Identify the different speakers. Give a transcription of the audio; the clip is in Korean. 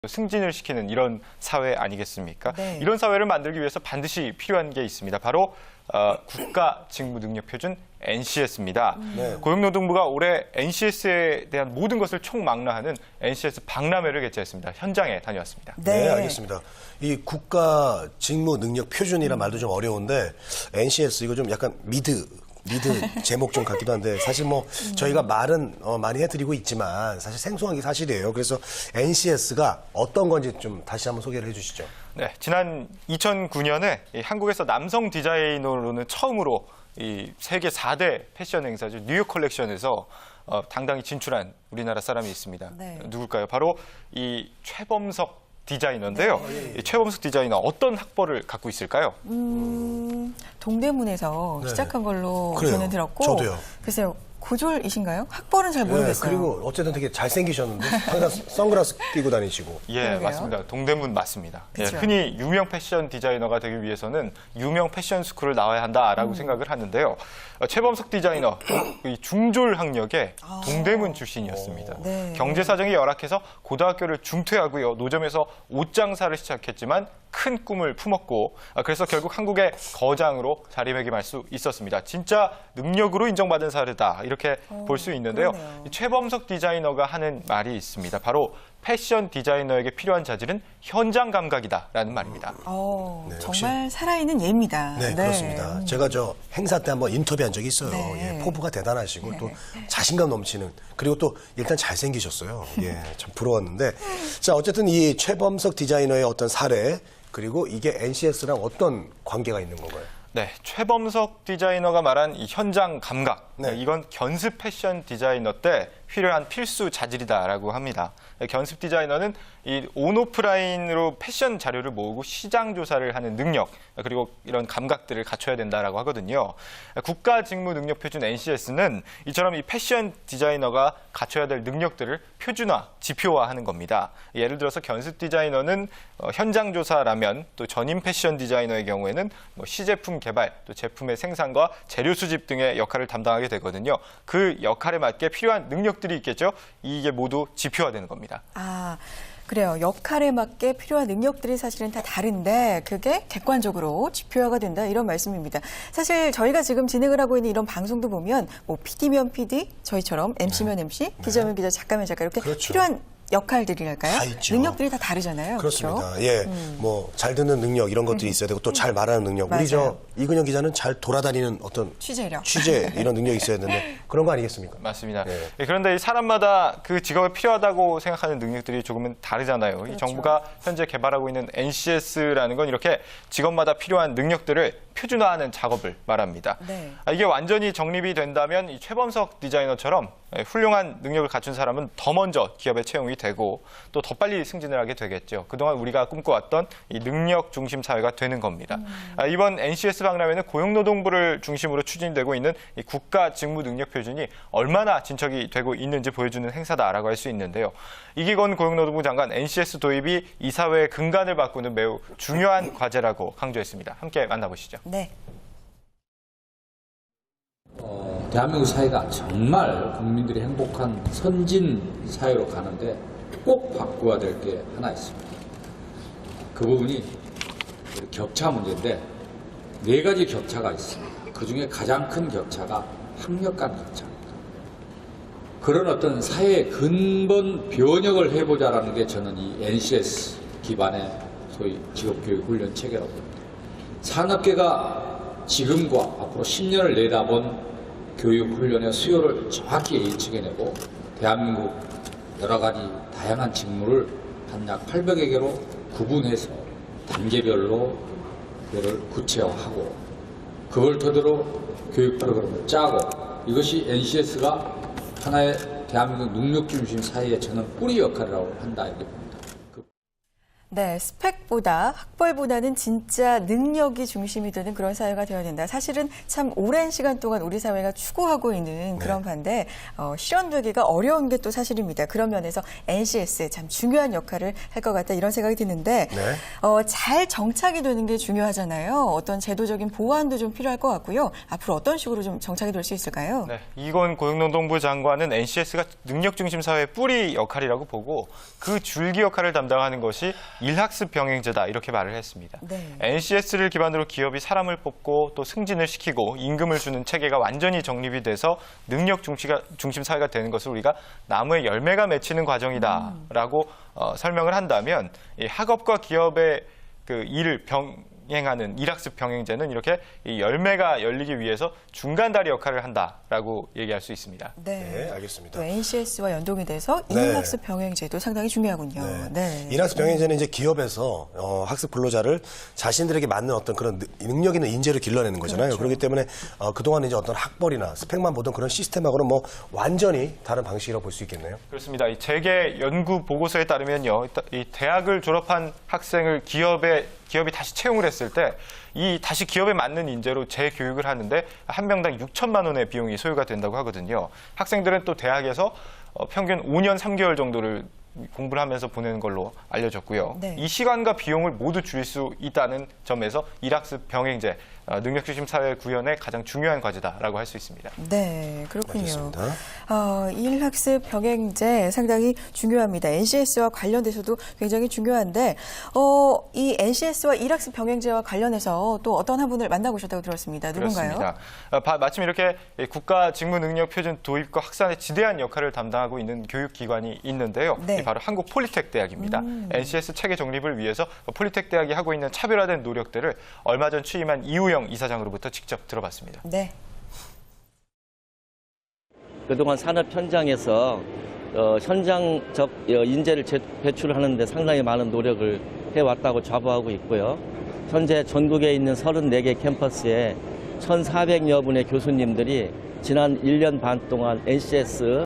Speaker 1: 승진을 시키는 이런 사회 아니겠습니까?
Speaker 2: 네.
Speaker 1: 이런 사회를 만들기 위해서 반드시 필요한 게 있습니다. 바로 국가직무능력표준 NCS입니다.
Speaker 3: 네.
Speaker 1: 고용노동부가 올해 NCS에 대한 모든 것을 총망라하는 NCS 박람회를 개최했습니다. 현장에 다녀왔습니다.
Speaker 3: 네, 알겠습니다. 이 국가 직무 능력 표준이란 말도 좀 어려운데 NCS 이거 좀 약간 미드 제목 좀 같기도 한데 사실 뭐 저희가 말은 많이 해드리고 있지만 사실 생소한 게 사실이에요. 그래서 NCS가 어떤 건지 좀 다시 한번 소개를 해주시죠.
Speaker 1: 네, 지난 2009년에 한국에서 남성 디자이너로는 처음으로 이 세계 4대 패션 행사죠. 뉴욕 컬렉션에서 당당히 진출한 우리나라 사람이 있습니다.
Speaker 2: 네.
Speaker 1: 누굴까요? 바로 이 최범석 디자이너인데요. 이 최범석 디자이너 어떤 학벌을 갖고 있을까요?
Speaker 2: 동대문에서
Speaker 3: 네.
Speaker 2: 시작한 걸로
Speaker 3: 그래요.
Speaker 2: 저는 들었고.
Speaker 3: 저도요.
Speaker 2: 글쎄요. 고졸이신가요? 학벌은 잘 모르겠어요.
Speaker 3: 그리고 어쨌든 되게 잘생기셨는데 항상 선글라스 끼고 다니시고.
Speaker 1: 예,
Speaker 2: 그러게요.
Speaker 1: 맞습니다. 동대문 맞습니다. 예,
Speaker 2: 그쵸.
Speaker 1: 흔히 유명 패션 디자이너가 되기 위해서는 유명 패션 스쿨을 나와야 한다라고 생각을 하는데요. 최범석 디자이너, 이 중졸 학력의 동대문 출신이었습니다.
Speaker 2: 네.
Speaker 1: 경제 사정이 열악해서 고등학교를 중퇴하고요. 노점에서 옷 장사를 시작했지만 큰 꿈을 품었고 그래서 결국 한국의 거장으로 자리매김할 수 있었습니다. 진짜 능력으로 인정받은 사례다 이렇게 볼 수 있는데요.
Speaker 2: 그러네요.
Speaker 1: 이 최범석 디자이너가 하는 말이 있습니다. 바로 패션 디자이너에게 필요한 자질은 현장 감각이다라는 말입니다.
Speaker 3: 네, 역시.
Speaker 2: 정말 살아있는 예입니다.
Speaker 3: 네, 그렇습니다. 제가 저 행사 때 한번 인터뷰한 적이 있어요.
Speaker 2: 네.
Speaker 3: 예, 포부가 대단하시고 또 자신감 넘치는 그리고 또 일단 잘생기셨어요. 예, 참 부러웠는데 자 어쨌든 이 최범석 디자이너의 어떤 사례 그리고 이게 NCS랑 어떤 관계가 있는 건가요?
Speaker 1: 네, 최범석 디자이너가 말한 이 현장 감각,
Speaker 3: 네.
Speaker 1: 이건 견습 패션 디자이너 때 필요한 필수 자질이다라고 합니다. 견습 디자이너는 이 온오프라인으로 패션 자료를 모으고 시장 조사를 하는 능력, 그리고 이런 감각들을 갖춰야 된다라고 하거든요. 국가직무능력표준 NCS는 이처럼 이 패션 디자이너가 갖춰야 될 능력들을 표준화, 지표화하는 겁니다. 예를 들어서 견습 디자이너는 현장 조사라면 또 전임 패션 디자이너의 경우에는 뭐 시제품 개발, 또 제품의 생산과 재료 수집 등의 역할을 담당하게 되거든요. 그 역할에 맞게 필요한 능력들이 있겠죠. 이게 모두 지표화되는 겁니다.
Speaker 2: 아, 그래요. 역할에 맞게 필요한 능력들이 사실은 다 다른데 그게 객관적으로 지표화가 된다 이런 말씀입니다. 사실 저희가 지금 진행을 하고 있는 이런 방송도 보면 뭐 PD면 PD, 저희처럼 MC면 MC, 기자면 기자, 작가면 작가 이렇게
Speaker 3: 그렇죠.
Speaker 2: 필요한 역할들이랄까요?
Speaker 3: 다 있죠.
Speaker 2: 능력들이 다 다르잖아요.
Speaker 3: 그렇습니다.
Speaker 2: 그렇죠?
Speaker 3: 예, 뭐 잘 듣는 능력 이런 것들이 있어야 되고 또 잘 말하는 능력. 우리 저
Speaker 2: 맞아요.
Speaker 3: 이근영 기자는 잘 돌아다니는 어떤
Speaker 2: 취재력.
Speaker 3: 취재 이런 능력이 있어야 되는데 그런 거 아니겠습니까?
Speaker 1: 맞습니다.
Speaker 3: 네.
Speaker 1: 예, 그런데 이 사람마다 그 직업에 필요하다고 생각하는 능력들이 조금은 다르잖아요. 이
Speaker 2: 그렇죠.
Speaker 1: 정부가 현재 개발하고 있는 NCS라는 건 이렇게 직업마다 필요한 능력들을 표준화하는 작업을 말합니다.
Speaker 2: 네.
Speaker 1: 이게 완전히 정립이 된다면 이 최범석 디자이너처럼 훌륭한 능력을 갖춘 사람은 더 먼저 기업에 채용이 되고 또 더 빨리 승진을 하게 되겠죠. 그동안 우리가 꿈꿔왔던 이 능력 중심 사회가 되는 겁니다. 이번 NCS 박람회는 고용노동부를 중심으로 추진되고 있는 이 국가직무능력표준이 얼마나 진척이 되고 있는지 보여주는 행사다라고 할 수 있는데요. 이기건 고용노동부 장관 NCS 도입이 이 사회의 근간을 바꾸는 매우 중요한 과제라고 강조했습니다. 함께 만나보시죠.
Speaker 2: 네.
Speaker 4: 대한민국 사회가 정말 국민들이 행복한 선진 사회로 가는데 꼭 바꿔야 될 게 하나 있습니다. 그 부분이 격차 문제인데 4가지 격차가 있습니다. 그중에 가장 큰 격차가 학력 간 격차입니다. 그런 어떤 사회의 근본 변혁을 해보자라는 게 저는 이 NCS 기반의 소위 직업교육 훈련 체계라고 봅니다. 산업계가 지금과 앞으로 10년을 내다본 교육훈련의 수요를 정확히 예측해내고 대한민국 여러 가지 다양한 직무를 한 약 800여 개로 구분해서 단계별로 그를 구체화하고 그걸 토대로 교육 프로그램을 짜고 이것이 NCS가 하나의 대한민국 능력 중심 사회의 저는 뿌리 역할이라고 한다 이렇게 봅니다.
Speaker 2: 네, 스펙보다 학벌보다는 진짜 능력이 중심이 되는 그런 사회가 되어야 된다. 사실은 참 오랜 시간 동안 우리 사회가 추구하고 있는 그런 반대 실현되기가 어려운 게 또 사실입니다. 그런 면에서 NCS 참 중요한 역할을 할 것 같다 이런 생각이 드는데
Speaker 3: 네.
Speaker 2: 잘 정착이 되는 게 중요하잖아요. 어떤 제도적인 보완도 좀 필요할 것 같고요. 앞으로 어떤 식으로 좀 정착이 될 수 있을까요?
Speaker 1: 네, 이건 고용노동부 장관은 NCS가 능력 중심 사회의 뿌리 역할이라고 보고 그 줄기 역할을 담당하는 것이 일학습 병행제다 이렇게 말을 했습니다.
Speaker 2: 네.
Speaker 1: NCS를 기반으로 기업이 사람을 뽑고 또 승진을 시키고 임금을 주는 체계가 완전히 정립이 돼서 능력 중심 사회가 되는 것을 우리가 나무에 열매가 맺히는 과정이다라고 설명을 한다면 이 학업과 기업의 그 일을 병행하는 일학습 병행제는 이렇게 이 열매가 열리기 위해서 중간다리 역할을 한다라고 얘기할 수 있습니다.
Speaker 3: 네, 알겠습니다.
Speaker 2: 또 NCS와 연동이 돼서
Speaker 3: 네.
Speaker 2: 일학습 병행제도 상당히 중요하군요. 네.
Speaker 3: 일학습 병행제는 이제 기업에서 학습 근로자를 자신들에게 맞는 어떤 그런 능력 있는 인재로 길러내는 거잖아요.
Speaker 2: 그렇죠.
Speaker 3: 그렇기 때문에 그동안 이제 어떤 학벌이나 스펙만 보던 그런 시스템하고는 뭐 완전히 다른 방식이라고 볼 수 있겠네요.
Speaker 1: 그렇습니다. 이 재계 연구 보고서에 따르면요, 이 대학을 졸업한 학생을 기업이 다시 채용을 했을 때 이 다시 기업에 맞는 인재로 재교육을 하는데 한 명당 6천만 원의 비용이 소요가 된다고 하거든요. 학생들은 또 대학에서 평균 5년 3개월 정도를 공부를 하면서 보내는 걸로 알려졌고요.
Speaker 2: 네.
Speaker 1: 이 시간과 비용을 모두 줄일 수 있다는 점에서 일학습 병행제, 능력중심 사회 구현의 가장 중요한 과제다라고 할 수 있습니다.
Speaker 2: 네, 그렇군요.
Speaker 3: 알겠습니다.
Speaker 2: 일학습 병행제 상당히 중요합니다. NCS와 관련돼서도 굉장히 중요한데 이 NCS와 일학습 병행제와 관련해서 또 어떤 한 분을 만나보셨다고 들었습니다. 누군가요?
Speaker 1: 그렇습니다. 마침 이렇게 국가 직무 능력 표준 도입과 확산에 지대한 역할을 담당하고 있는 교육기관이 있는데요.
Speaker 2: 네.
Speaker 1: 바로 한국 폴리텍 대학입니다. NCS 체계 정립을 위해서 폴리텍 대학이 하고 있는 차별화된 노력들을 얼마 전 취임한 이우영 이사장으로부터 직접 들어봤습니다.
Speaker 2: 네.
Speaker 5: 그동안 산업 현장에서 현장적 인재를 배출하는 데 상당히 많은 노력을 해왔다고 자부하고 있고요. 현재 전국에 있는 34개 캠퍼스에 1,400여 분의 교수님들이 지난 1년 반 동안 NCS